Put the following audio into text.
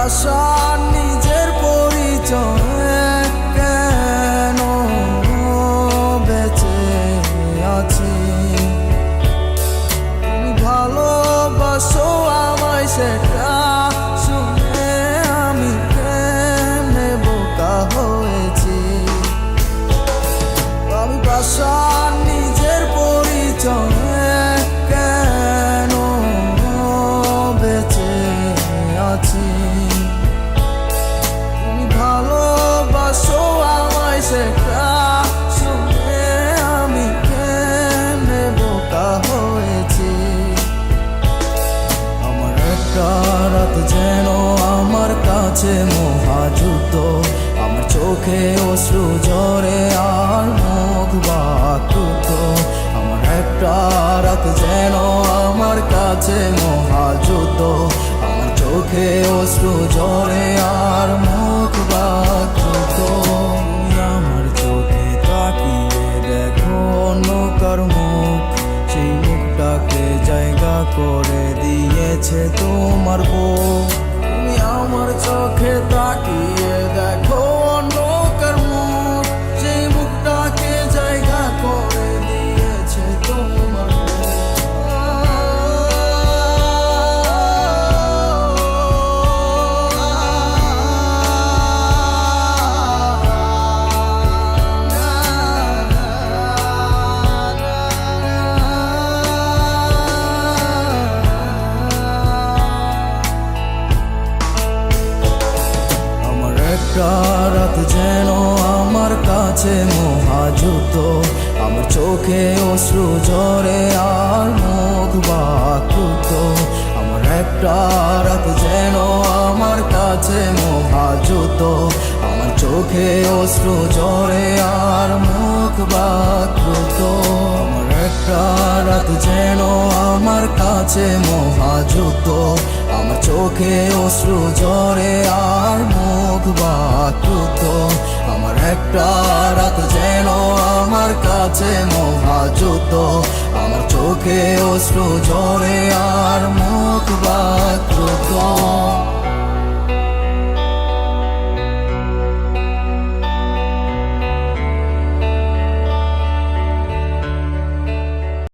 বাসা নিজের পরিচয়ে কেন বেঁচে আছি? তুমি ভালোবাসো আমায় সেটা শুনে আমি কেমনে বোকা হয়েছি। আমি বাসা নিজের পরিচয়ে কেন বেঁচে আছি? তুমি ভালোবাসো আমায় সেটা শুনে আমি কেমনে বোকা হয়েছি। আমার একটা রাত যেন আমার কাছে মহাযুদ্ধ, আমার চোখে অশ্রু ঝরে আর মুখ বাঁকুত। আমার একটা রাত যেন আমার কাছে মহাযুদ্ধ, আমার চোখে অশ্রু ঝরে আর মুখ বাঁকুত। তুমি আমার চোখে তাকিয়ে দেখো অন্য কার মুখ, সেই মুখটাকে জায়গা করে দিয়েছে তোমার বুক। তুমি আমার চোখে তাকিয়ে দেখো অন্য কার মুখ, সেই মুখটাকে জায়গা করে দিয়েছে তোমার বুক। একটা রাত যেন আমার কাছে মহাযুদ্ধ, আমার চোখে অশ্রু ঝরে আর মুখ বাঁকুত। আমার একটা রাত যেন আমার কাছে মহাযুদ্ধ, আমার চোখে অশ্রু ঝরে আর মুখ বাঁকুত। আমার একটা রাত যেন আমার কাছে মহাযুদ্ধ, আমার চোখে অশ্রু ঝরে আর মুখ বাঁকুত। আমার একটা রাত যেন আমার কাছে মহাযুদ্ধ, আমার চোখে অশ্রু ঝরে আর মুখ বাঁকুত।